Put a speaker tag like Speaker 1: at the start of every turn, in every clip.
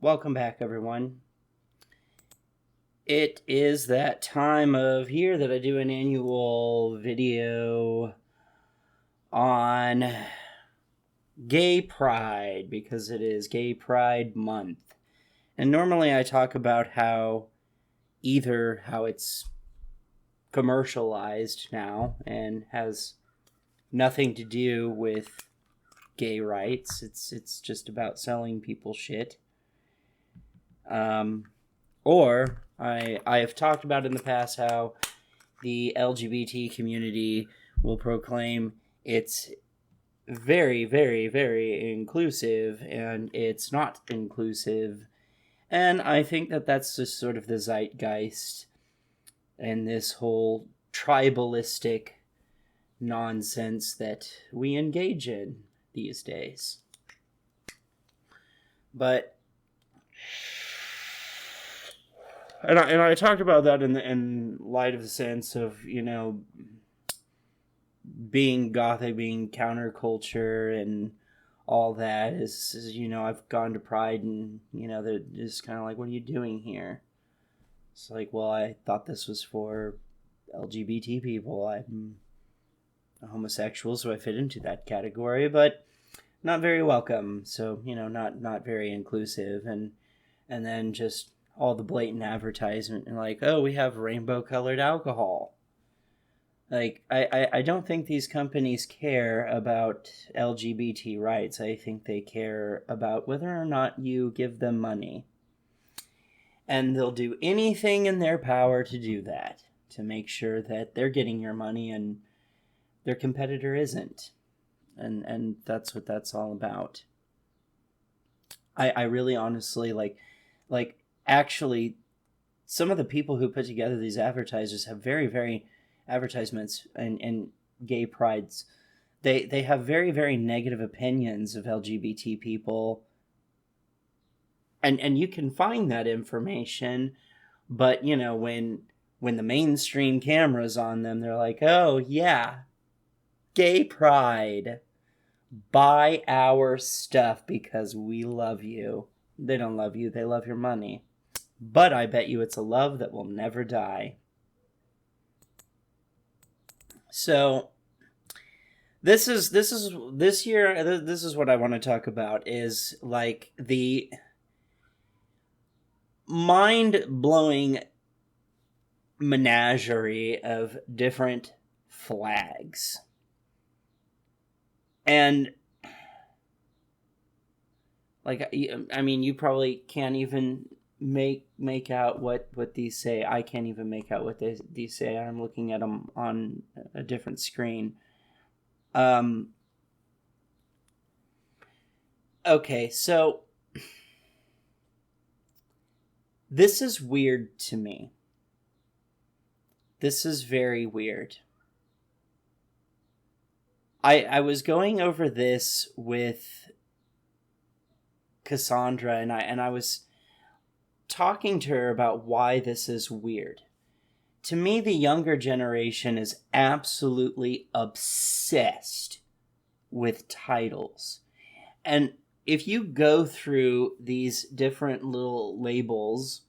Speaker 1: Welcome back, everyone. It is that time of year that I do an annual video on Gay Pride because it is Gay Pride Month. And normally I talk about how it's commercialized now and has nothing to do with gay rights. It's just about selling people shit. Or I have talked about in the past how the LGBT community will proclaim it's very, very, very inclusive, and it's not inclusive. And I think that that's just sort of the zeitgeist and this whole tribalistic nonsense that we engage in these days. But and I talked about that in light of the sense of, being gothic, being counterculture and all that is I've gone to Pride and, they're just kind of like, what are you doing here? It's like, well, I thought this was for LGBT people. I'm a homosexual, so I fit into that category, but not very welcome. So, not very inclusive. And then just all the blatant advertisement and like, oh, we have rainbow colored alcohol. Like, I don't think these companies care about LGBT rights. I think they care about whether or not you give them money. And they'll do anything in their power to do that, to make sure that they're getting your money and their competitor isn't. And that's what that's all about. I really honestly, actually, some of the people who put together these advertisers have very, very advertisements and gay prides. They have very, very negative opinions of LGBT people. And you can find that information, but when the mainstream camera's on them, they're like, oh yeah, gay pride. Buy our stuff because we love you. They don't love you, they love your money. But I bet you it's a love that will never die. So this year this is what I want to talk about, is like the mind-blowing menagerie of different flags. And like, I mean, you probably can't even make out what these say. I can't even make out what these say. I'm looking at them on a different screen. Okay, so this is weird to me. This is very weird. I was going over this with Cassandra, and I was talking to her about why this is weird. To me, the younger generation is absolutely obsessed with titles. And if you go through these different little labels,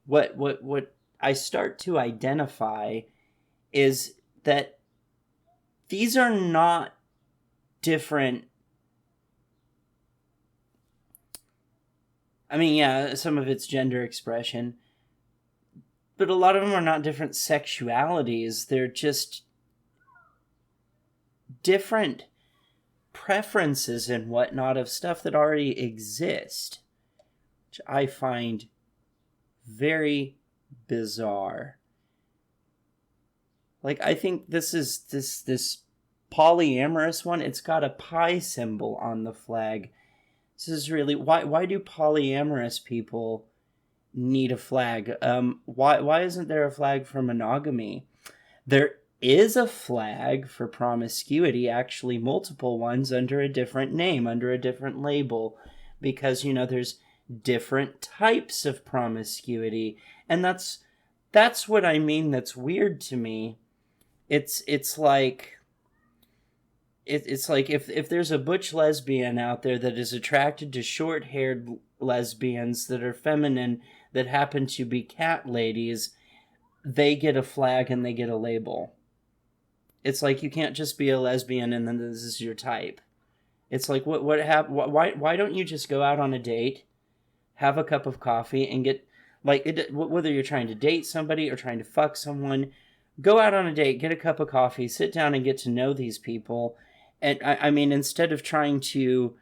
Speaker 1: what I start to identify is that these are not different. I mean, yeah, some of it's gender expression, but a lot of them are not different sexualities. They're just different preferences and whatnot of stuff that already exist, which I find very bizarre. Like, I think this polyamorous one, it's got a pie symbol on the flag. This is really, why do polyamorous people need a flag? Why isn't there a flag for monogamy? There is a flag for promiscuity, actually multiple ones under a different name, under a different label, because there's different types of promiscuity, and that's what I mean. That's weird to me. It's like if there's a butch lesbian out there that is attracted to short-haired lesbians that are feminine that happen to be cat ladies, they get a flag and they get a label. It's like you can't just be a lesbian and then this is your type. It's like why don't you just go out on a date, have a cup of coffee, and get like whether you're trying to date somebody or trying to fuck someone, go out on a date, get a cup of coffee, sit down and get to know these people. And I mean, instead of trying to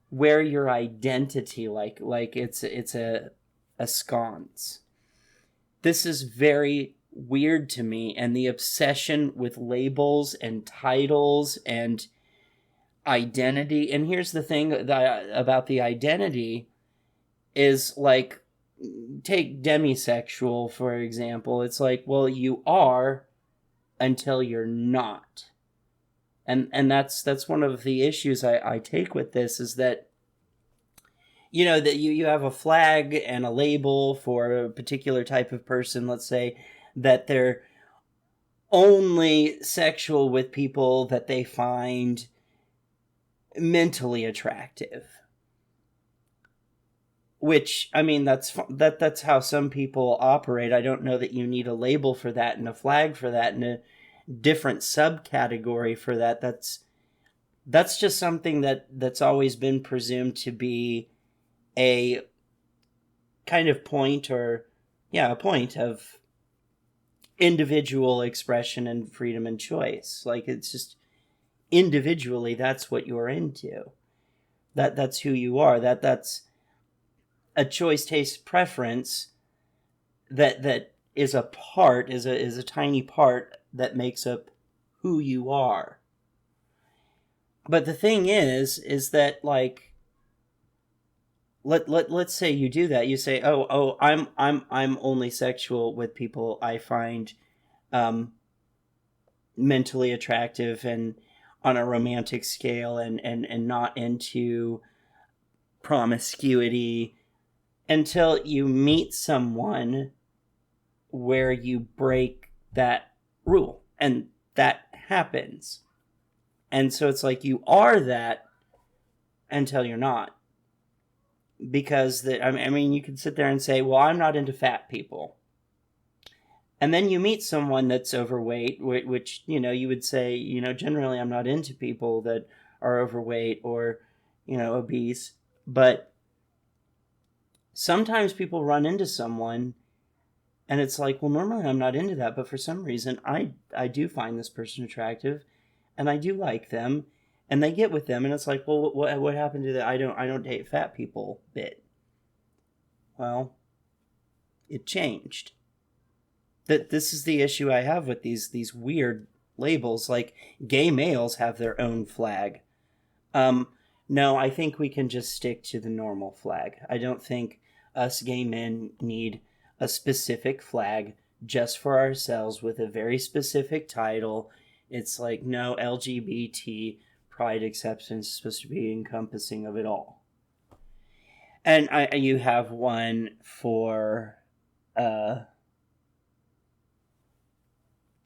Speaker 1: wear your identity like it's a sconce. This is very weird to me, and the obsession with labels and titles and identity. And here's the thing about the identity is like, take demisexual for example. It's like, well, you are until you're not. And that's one of the issues I take with this, is that that you have a flag and a label for a particular type of person. Let's say that they're only sexual with people that they find mentally attractive, which, I mean, that's how some people operate. I don't know that you need a label for that and a flag for that and a different subcategory for that. That's just something that's always been presumed to be a kind of point, or a point of individual expression and freedom and choice. Like, it's just individually, that's what you're into. That's who you are. That's a choice, taste, preference that is a tiny part that makes up who you are. But the thing is that, like, let's say you do that. You say, I'm only sexual with people I find mentally attractive and on a romantic scale, and not into promiscuity, until you meet someone where you break that rule, and that happens. And so it's like you are that until you're not. Because I mean, you could sit there and say, well, I'm not into fat people. And then you meet someone that's overweight, which, you would say, generally I'm not into people that are overweight or, obese. But sometimes people run into someone and it's like, well, normally I'm not into that, but for some reason I do find this person attractive and I do like them, and they get with them, and it's like, well, what happened to the I don't date fat people bit? Well, it changed. This is the issue I have with these weird labels. Like, gay males have their own flag. No, I think we can just stick to the normal flag. I don't think us gay men need a specific flag just for ourselves with a very specific title. It's like, no, LGBT pride acceptance is supposed to be encompassing of it all. And you have one for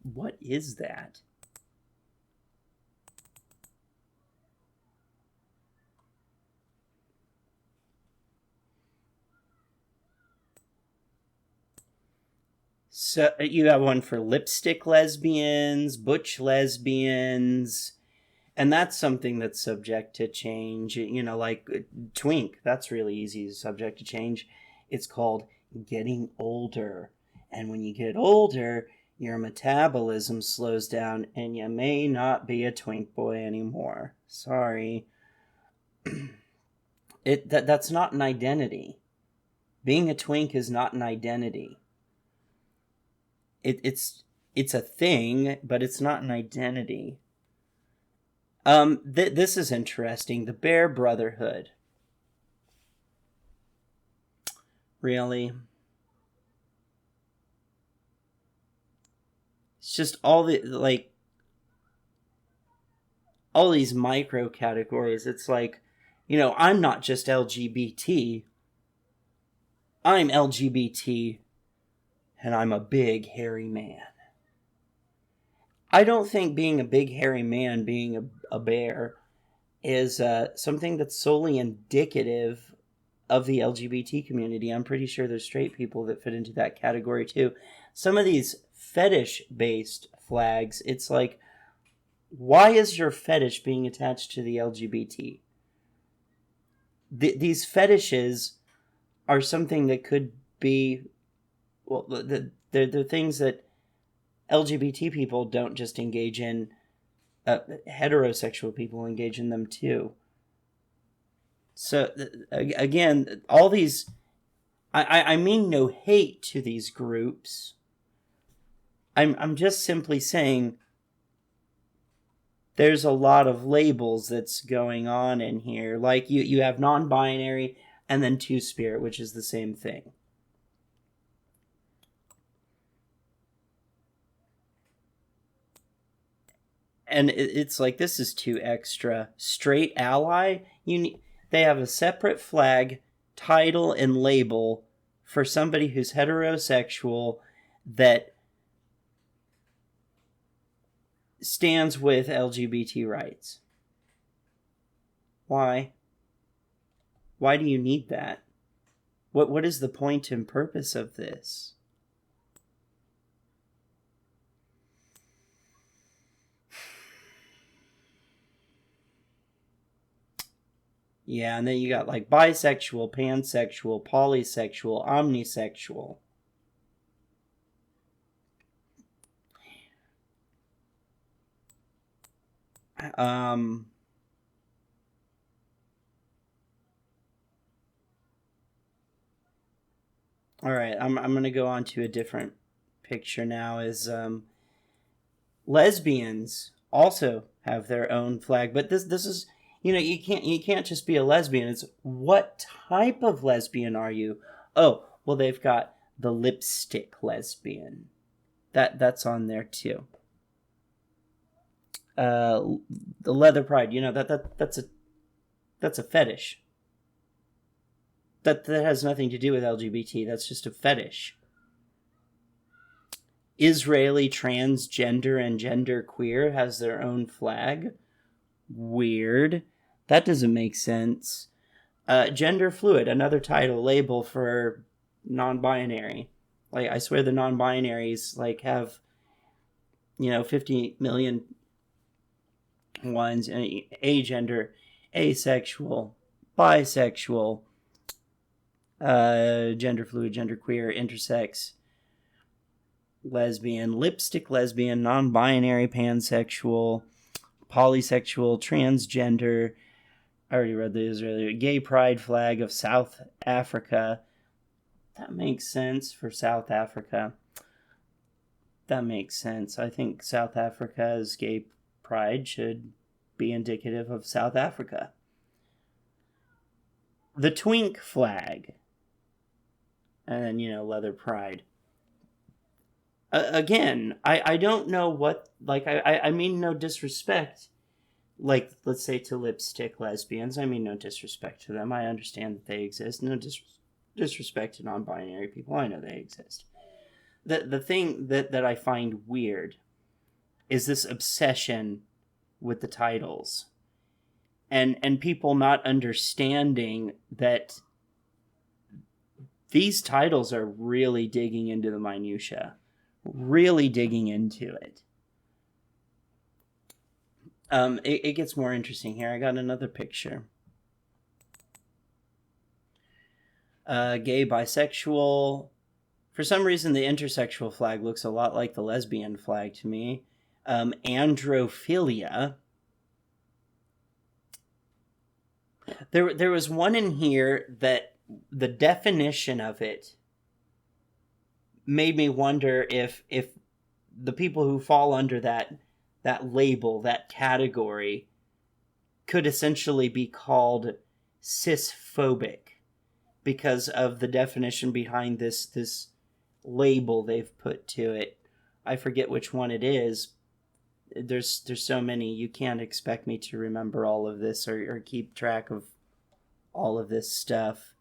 Speaker 1: what is that? So you have one for lipstick lesbians, butch lesbians, and that's something that's subject to change. Like twink, that's really easy, subject to change. It's called getting older. And when you get older, your metabolism slows down and you may not be a twink boy anymore. Sorry. That's not an identity. Being a twink is not an identity. It's a thing, but it's not an identity. This is interesting. The Bear Brotherhood. Really? It's just all these micro categories. It's like, I'm not just LGBT. I'm LGBT, and I'm a big hairy man. I don't think being a big hairy man, being a bear, is something that's solely indicative of the LGBT community. I'm pretty sure there's straight people that fit into that category too. Some of these fetish-based flags, it's like, why is your fetish being attached to the LGBT? These fetishes are something that could be, well, they're things that LGBT people don't just engage in. Heterosexual people engage in them too. So again, all these, I mean no hate to these groups. I'm just simply saying there's a lot of labels that's going on in here. Like you have non-binary and then two-spirit, which is the same thing. And it's like, this is too extra. Straight ally, they have a separate flag, title, and label for somebody who's heterosexual that stands with LGBT rights. Why? Why do you need that? What is the point and purpose of this? Yeah, and then you got like bisexual, pansexual, polysexual, omnisexual. All right, I'm going to go on to a different picture now. Is lesbians also have their own flag, but this is, you can't just be a lesbian. It's what type of lesbian are you? Oh, well, they've got the lipstick lesbian. That's on there too. The leather pride, that's a fetish. That has nothing to do with LGBT. That's just a fetish. Israeli transgender and genderqueer has their own flag. Weird. That doesn't make sense. Gender fluid, another title label for non-binary. Like, I swear the non-binaries like have 50 million ones. Agender, asexual, bisexual, gender fluid, genderqueer, intersex, lesbian, lipstick lesbian, non-binary, pansexual, polysexual, transgender. I already read the Israeli gay pride flag of South Africa. That makes sense for South Africa. That makes sense. I think South Africa's gay pride should be indicative of South Africa. The twink flag. And then, leather pride. Again, I don't know what, like, I mean no disrespect, like, let's say to lipstick lesbians. I mean no disrespect to them. I understand that they exist. No disrespect to non-binary people. I know they exist. The thing that I find weird is this obsession with the titles. And people not understanding that these titles are really digging into the minutia. Really digging into it. It gets more interesting here. I got another picture. Gay, bisexual. For some reason, the intersexual flag looks a lot like the lesbian flag to me. Androphilia. There was one in here that the definition of it made me wonder if the people who fall under that label, that category, could essentially be called cisphobic because of the definition behind this label they've put to it. I forget which one it is. There's so many. You can't expect me to remember all of this or keep track of all of this stuff.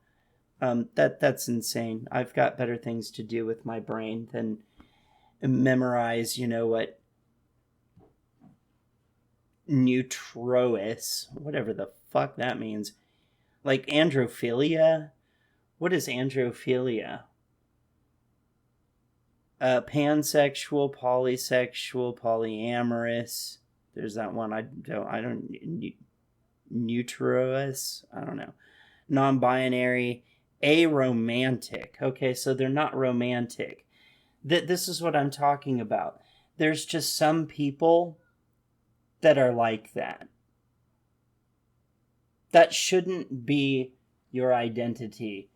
Speaker 1: That's insane. I've got better things to do with my brain than memorize, what neutrois, whatever the fuck that means. Like androphilia. What is androphilia? Pansexual, polysexual, polyamorous. There's that one. Neuterous. I don't know. Non-binary, aromantic. Okay, so they're not romantic. This is what I'm talking about. There's just some people that are like that. That shouldn't be your identity.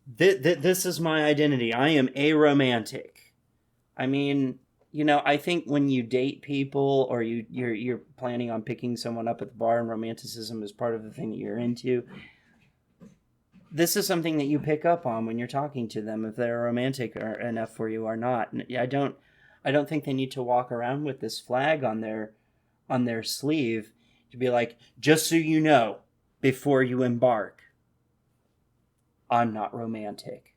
Speaker 1: This is my identity. I am aromantic. I mean, I think when you date people or you're planning on picking someone up at the bar and romanticism is part of the thing that you're into, this is something that you pick up on when you're talking to them, if they're romantic enough for you or not. And I don't think they need to walk around with this flag on their sleeve to be like, just so you know, before you embark, I'm not romantic.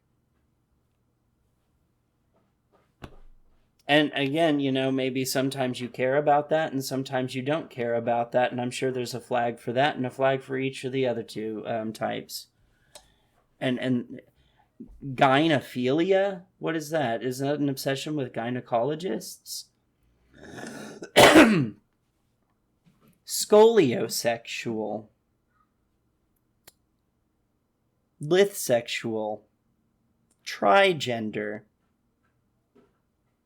Speaker 1: And again, maybe sometimes you care about that and sometimes you don't care about that. And I'm sure there's a flag for that and a flag for each of the other two types. And gynophilia? What is that? Is that an obsession with gynecologists? Scoliosexual. Lithsexual. Trigender.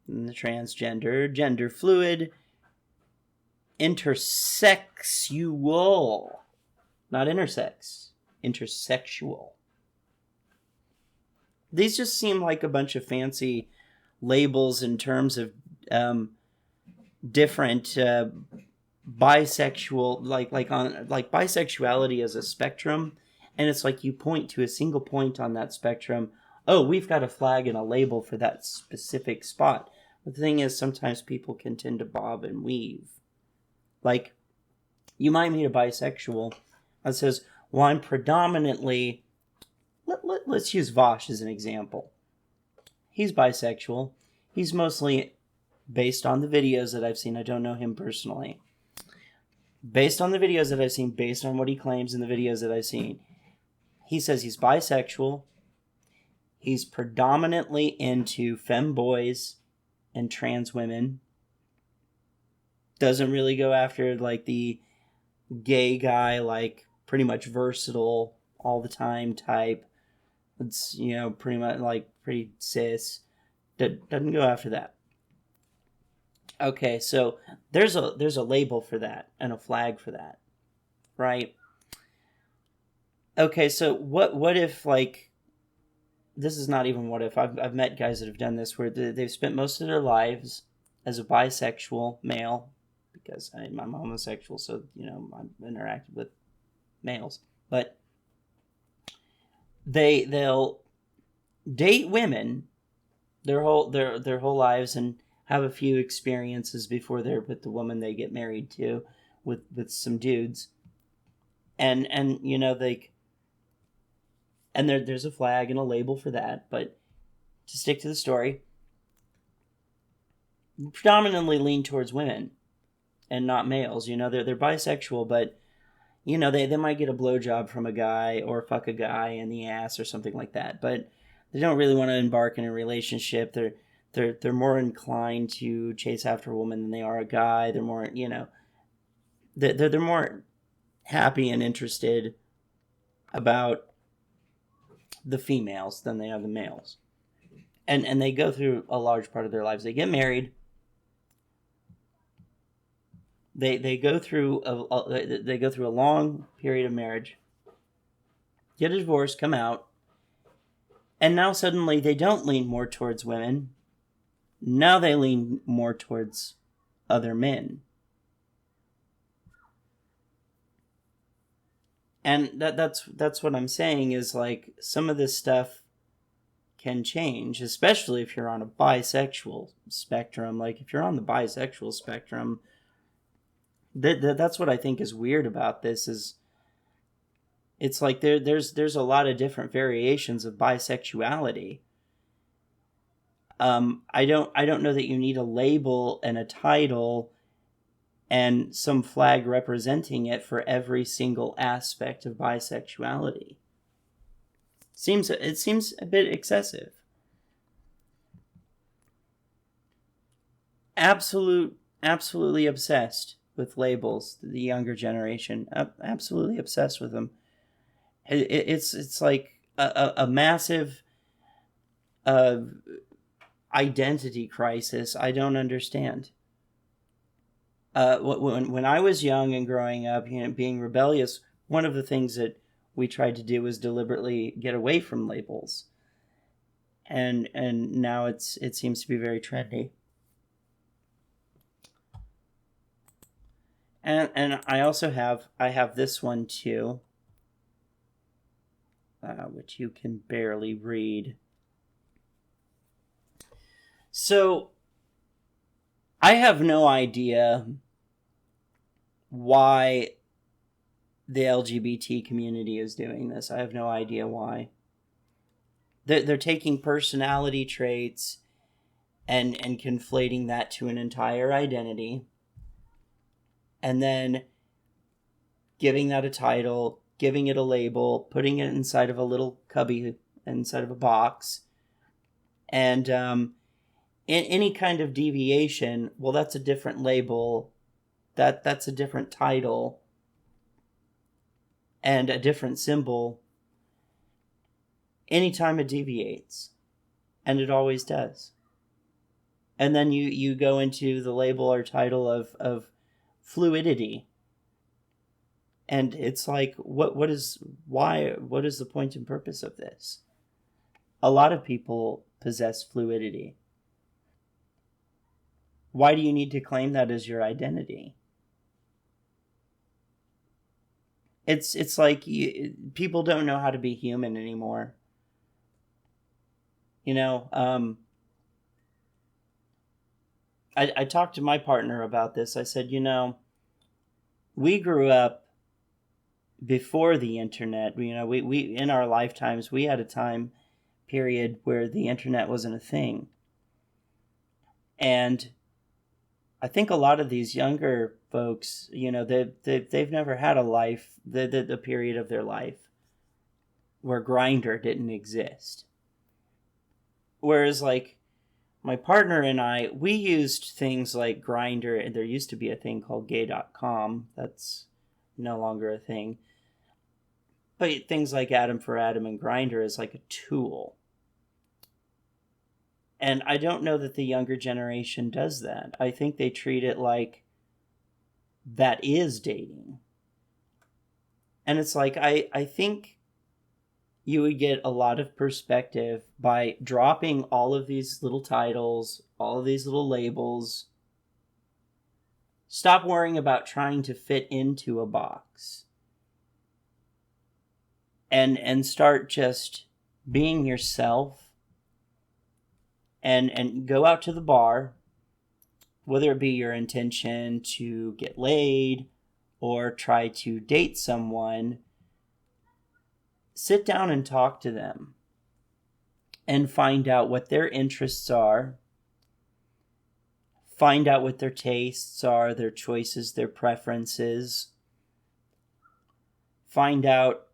Speaker 1: And the transgender. Gender fluid. Intersexual. Not intersex. Intersexual. These just seem like a bunch of fancy labels in terms of different bisexual, like bisexuality as a spectrum, and it's like you point to a single point on that spectrum. Oh, we've got a flag and a label for that specific spot. But the thing is, sometimes people can tend to bob and weave. Like, you might meet a bisexual that says, well, I'm predominantly... Let's use Vosh as an example. He's bisexual. He's mostly, based on the videos that I've seen, I don't know him personally. Based on the videos that I've seen, based on what he claims in the videos that I've seen, he says he's bisexual. He's predominantly into femboys and trans women. Doesn't really go after like the gay guy, like pretty much versatile all the time type. It's, pretty much like pretty cis. Doesn't go after that. Okay, so there's a label for that and a flag for that, right? Okay, so what if, like, this is not even what if. I've met guys that have done this where they've spent most of their lives as a bisexual male, because I'm homosexual, so I'm interacted with males, but they'll date women their whole lives and have a few experiences before they're with the woman they get married to with some dudes, and there's a flag and a label for that. But to stick to the story, predominantly lean towards women and not males. They're bisexual, but they might get a blowjob from a guy or fuck a guy in the ass or something like that, but they don't really want to embark in a relationship. They're more inclined to chase after a woman than they are a guy. They're more, they're more happy and interested about the females than they are the males. And they go through a large part of their lives. They get married. They go through a long period of marriage, get a divorce, come out, and now suddenly they don't lean more towards women. Now they lean more towards other men. And that's what I'm saying is, like, some of this stuff can change, especially if you're on a bisexual spectrum. Like, if you're on the bisexual spectrum, that's what I think is weird about this is it's like there's a lot of different variations of bisexuality. I don't know that you need a label and a title and some flag representing it for every single aspect of bisexuality. It seems a bit excessive. Absolutely obsessed with labels. The younger generation, absolutely obsessed with them. It's like a massive uh, identity crisis. I don't understand. When I was young and growing up, being rebellious, one of the things that we tried to do was deliberately get away from labels, and now it seems to be very trendy. And I have this one too, which you can barely read. So I have no idea why the LGBT community is doing this. I have no idea why. They're taking personality traits and conflating that to an entire identity, and then giving that a title, giving it a label, putting it inside of a little cubby, inside of a box, and in any kind of deviation, well, that's a different label, that's a different title, and a different symbol. Anytime it deviates, and it always does. And then you go into the label or title of fluidity, and it's like, what is the point and purpose of this? A lot of people possess fluidity. Why do you need to claim that as your identity? It's like people don't know how to be human anymore. I talked to my partner about this. I said, we grew up before the internet. We in our lifetimes, we had a time period where the internet wasn't a thing. And I think a lot of these younger folks, they've never had a life, the period of their life where Grindr didn't exist. Whereas, like, my partner and I, we used things like Grindr, and there used to be a thing called gay.com. That's no longer a thing. But things like Adam for Adam and Grindr is like a tool. And I don't know that the younger generation does that. I think they treat it like that is dating. And it's like, I think you would get a lot of perspective by dropping all of these little titles, all of these little labels. Stop worrying about trying to fit into a box. And start just being yourself, and go out to the bar, whether it be your intention to get laid or try to date someone. Sit down and talk to them and find out what their interests are. Find out what their tastes are, their choices, their preferences. Find out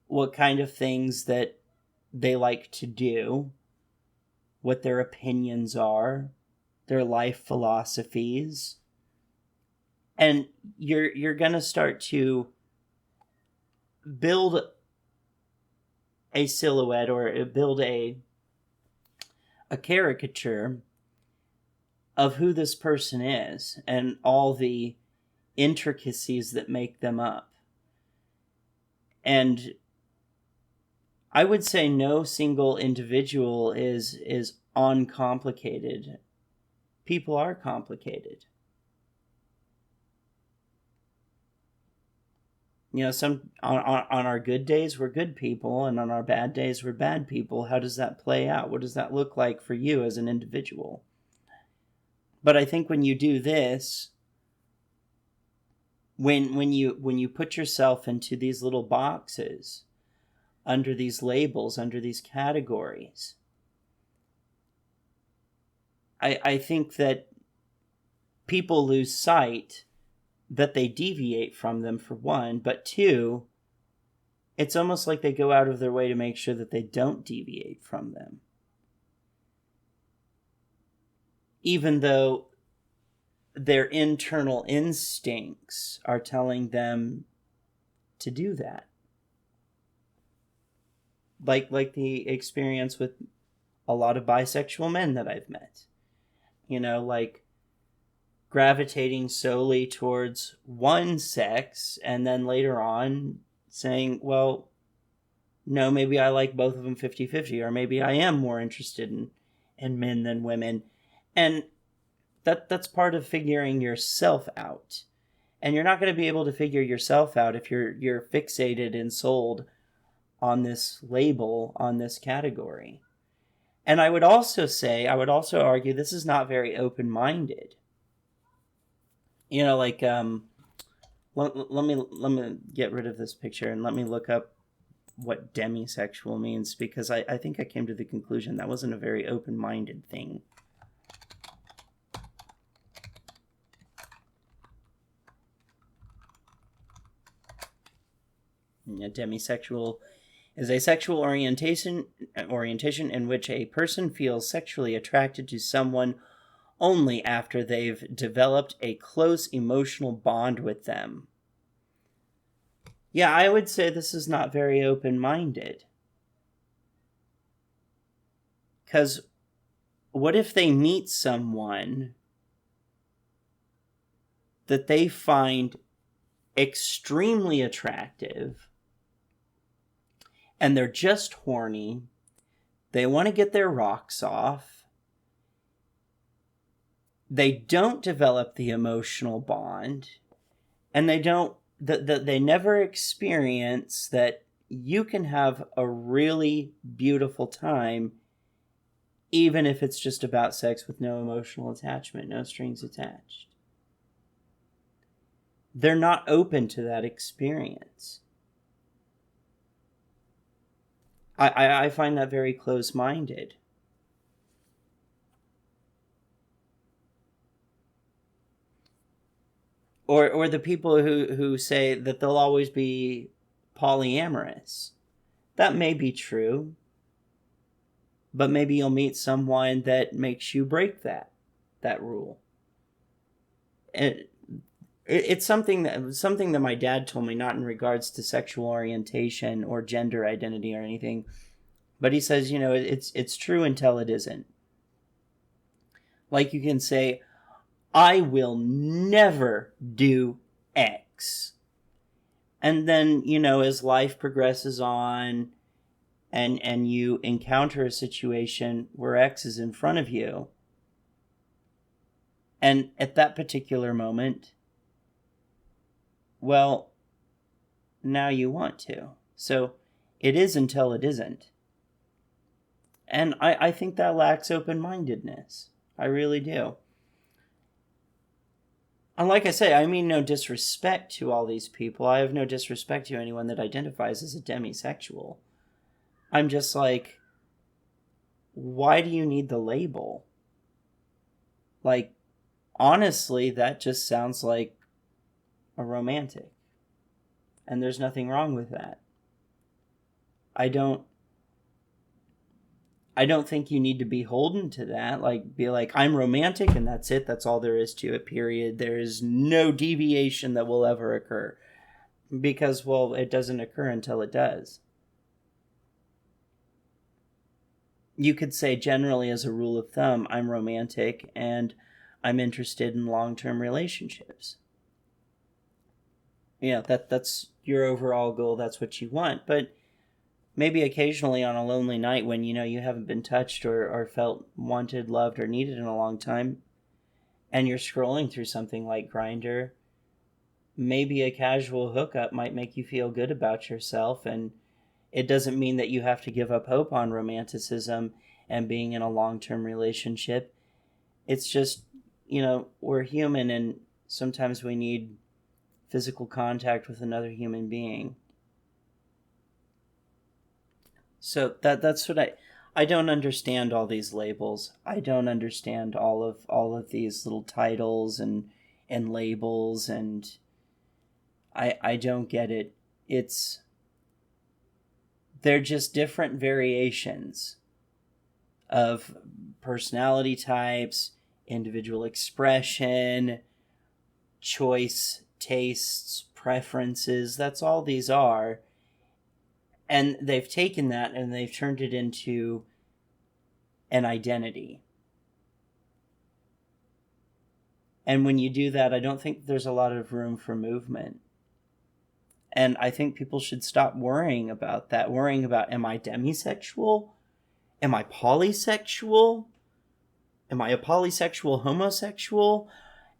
Speaker 1: what kind of things that they like to do, what their opinions are, their life philosophies. And you're going to start to build a silhouette, or build a caricature of who this person is and all the intricacies that make them up. And I would say no single individual is uncomplicated. People are complicated. Some on our good days we're good people, and on our bad days we're bad people. How does that play out? What does that look like for you as an individual? But I think when you do this, when you put yourself into these little boxes, under these labels, under these categories, I think that people lose sight that they deviate from them, for one, but two, it's almost like they go out of their way to make sure that they don't deviate from them. Even though their internal instincts are telling them to do that. Like the experience with a lot of bisexual men that I've met. Like gravitating solely towards one sex and then later on saying, well, no, maybe I like both of them 50-50, or maybe I am more interested in men than women. And that's part of figuring yourself out. And you're not going to be able to figure yourself out if you're fixated and sold on this label, on this category. And I would also argue this is not very open-minded. Let me get rid of this picture and let me look up what demisexual means, because I think I came to the conclusion that wasn't a very open-minded thing. A demisexual is a sexual orientation in which a person feels sexually attracted to someone only after they've developed a close emotional bond with them. Yeah, I would say this is not very open-minded. Because what if they meet someone that they find extremely attractive and they're just horny, they want to get their rocks off, they don't develop the emotional bond, and they never experience that you can have a really beautiful time even if it's just about sex with no emotional attachment, no strings attached. They're not open to that experience. I find that very close-minded. Or the people who say that they'll always be polyamorous. That may be true, but maybe you'll meet someone that makes you break that rule. It's something that my dad told me, not in regards to sexual orientation or gender identity or anything, but he says, it's true until it isn't. Like you can say, I will never do X. And then, as life progresses on and you encounter a situation where X is in front of you, and at that particular moment, well, now you want to. So it is until it isn't. And I think that lacks open-mindedness. I really do. And like I say, I mean no disrespect to all these people. I have no disrespect to anyone that identifies as a demisexual. I'm just like, why do you need the label? Like, honestly, that just sounds like a romantic. And there's nothing wrong with that. I don't think you need to be beholden to that. Like, be like, I'm romantic and that's it. That's all there is to it, period. There is no deviation that will ever occur. Because, well, it doesn't occur until it does. You could say generally as a rule of thumb, I'm romantic and I'm interested in long-term relationships. That's your overall goal. That's what you want. But maybe occasionally on a lonely night when, you haven't been touched or felt wanted, loved, or needed in a long time, and you're scrolling through something like Grindr, maybe a casual hookup might make you feel good about yourself, and it doesn't mean that you have to give up hope on romanticism and being in a long-term relationship. It's just, we're human, and sometimes we need physical contact with another human being. So that's what I don't understand all these labels. I don't understand all of these little titles and labels, and I don't get it. It's They're just different variations of personality types, individual expression, choice, tastes, preferences. That's all these are. And they've taken that and they've turned it into an identity. And when you do that, I don't think there's a lot of room for movement. And I think people should stop worrying about that. Worrying about, am I demisexual? Am I polysexual? Am I a polysexual homosexual?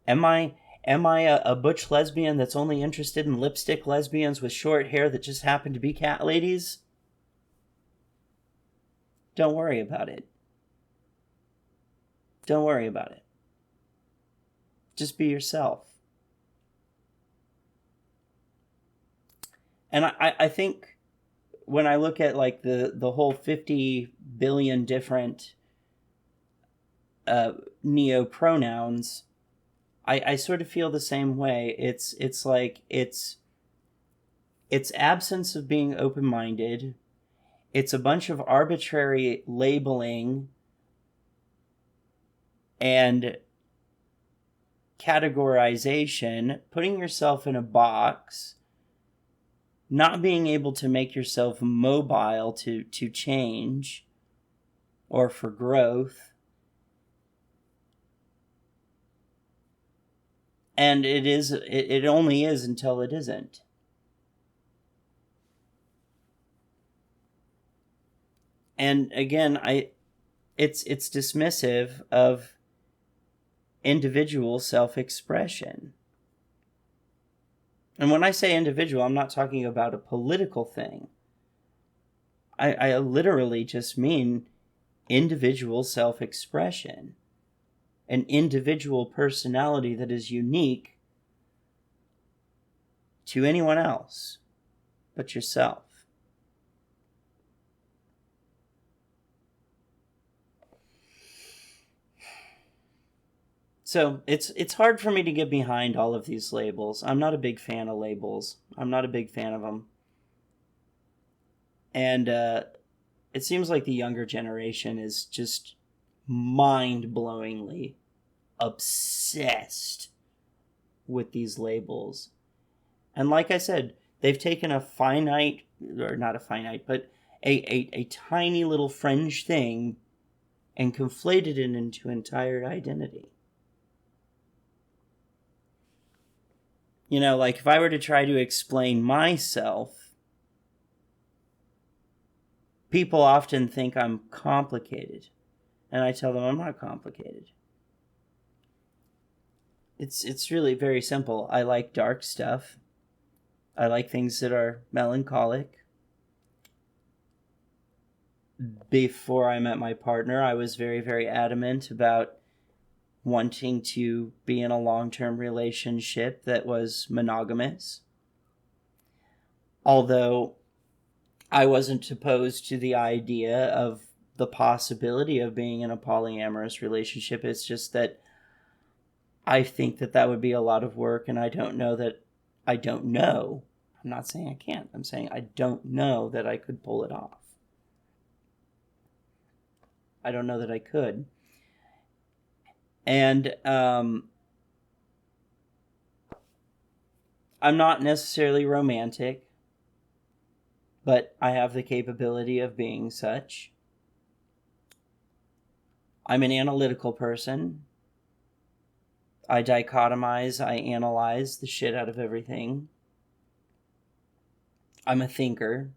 Speaker 1: Am I a butch lesbian that's only interested in lipstick lesbians with short hair that just happen to be cat ladies? Don't worry about it. Don't worry about it. Just be yourself. And I think when I look at like the whole 50 billion different neo-pronouns, I sort of feel the same way. It's like it's absence of being open-minded. It's a bunch of arbitrary labeling and categorization, putting yourself in a box, not being able to make yourself mobile to change or for growth. And it only is until it isn't. And again, it's dismissive of individual self-expression. And when I say individual, I'm not talking about a political thing. I literally just mean individual self-expression. An individual personality that is unique to anyone else but yourself. So it's hard for me to get behind all of these labels. I'm not a big fan of labels. I'm not a big fan of them. And it seems like the younger generation is just mind-blowingly obsessed with these labels. And like I said, they've taken a finite, or not a finite, but a tiny little fringe thing and conflated it into entire identity. You know, like if I were to try to explain myself, people often think I'm complicated. And I tell them I'm not complicated. It's really very simple. I like dark stuff. I like things that are melancholic. Before I met my partner, I was very, very adamant about wanting to be in a long-term relationship that was monogamous. Although I wasn't opposed to the idea of the possibility of being in a polyamorous relationship. It's just that I think that would be a lot of work, and I don't know. I'm not saying I can't. I'm saying I don't know that I could pull it off. I don't know that I could. And I'm not necessarily romantic, but I have the capability of being such. I'm an analytical person. I dichotomize, I analyze the shit out of everything. I'm a thinker.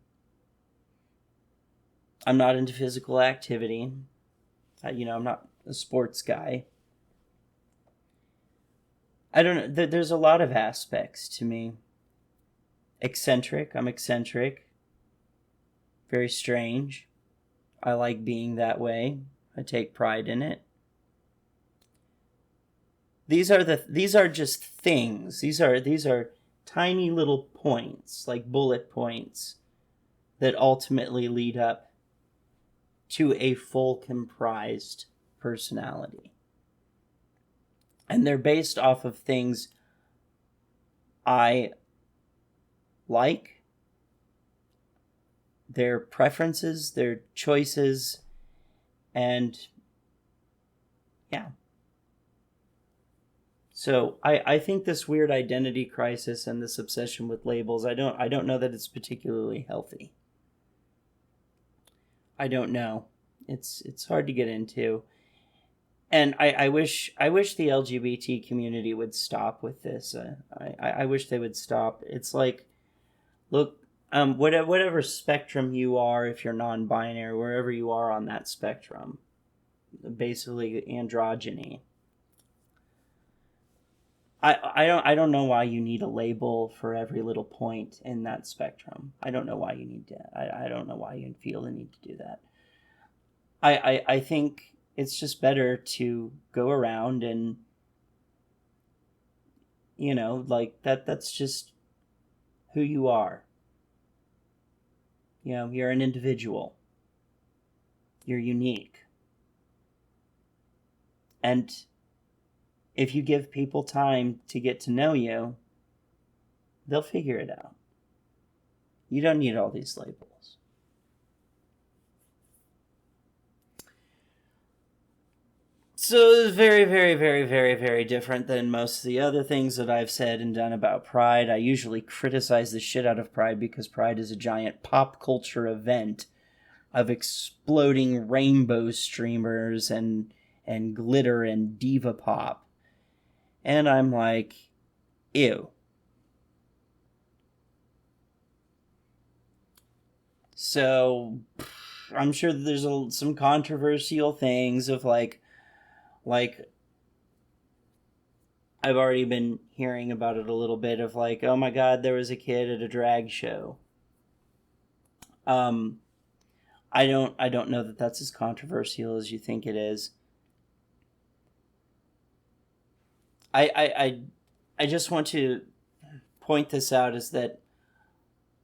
Speaker 1: I'm not into physical activity. I'm not a sports guy. I don't know. There's a lot of aspects to me. Eccentric. I'm eccentric. Very strange. I like being that way. I take pride in it. These are just things. These are tiny little points, like bullet points, that ultimately lead up to a full comprised personality. And they're based off of things I like, their preferences, their choices, and yeah. So I think this weird identity crisis and this obsession with labels, I don't know that it's particularly healthy. I don't know. It's hard to get into. And I wish the LGBT community would stop with this. I wish they would stop. It's like, look, whatever spectrum you are, if you're non-binary, wherever you are on that spectrum, basically androgyny. I don't know why you need a label for every little point in that spectrum. I don't know why you need to. I don't know why you feel the need to do that. I think it's just better to go around and, like that's just who you are. You're an individual. You're unique. And if you give people time to get to know you, they'll figure it out. You don't need all these labels. So it's very, very, very, very, very different than most of the other things that I've said and done about Pride. I usually criticize the shit out of Pride because Pride is a giant pop culture event of exploding rainbow streamers and glitter and diva pop. And I'm like, ew. So I'm sure that there's some controversial things of like I've already been hearing about it a little bit of like, oh my god, there was a kid at a drag show. Um, I don't know that that's as controversial as you think it is. I just want to point this out is that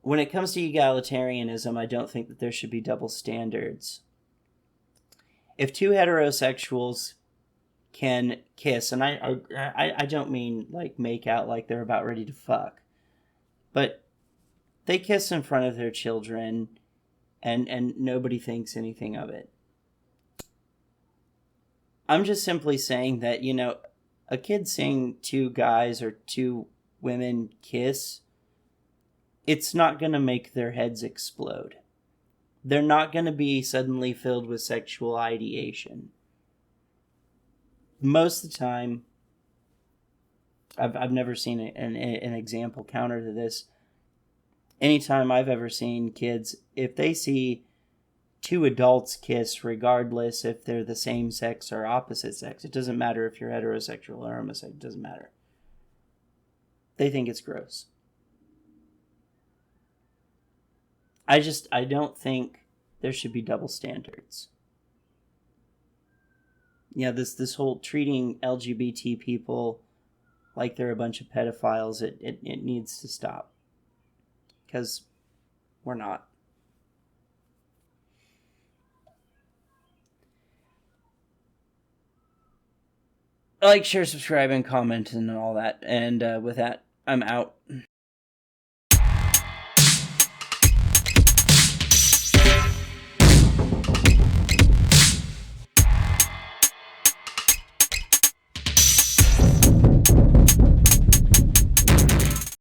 Speaker 1: when it comes to egalitarianism, I don't think that there should be double standards. If two heterosexuals can kiss, and I don't mean like make out like they're about ready to fuck, but they kiss in front of their children, and nobody thinks anything of it. I'm just simply saying that a kid seeing two guys or two women kiss, it's not going to make their heads explode. They're not going to be suddenly filled with sexual ideation. Most of the time, I've never seen an example counter to this. Anytime I've ever seen kids, if they see two adults kiss, regardless if they're the same sex or opposite sex, it doesn't matter if you're heterosexual or homosexual, it doesn't matter. They think it's gross. I don't think there should be double standards. This whole treating LGBT people like they're a bunch of pedophiles, it needs to stop. Because we're not. Like, share, subscribe, and comment and all that. And with that, I'm out.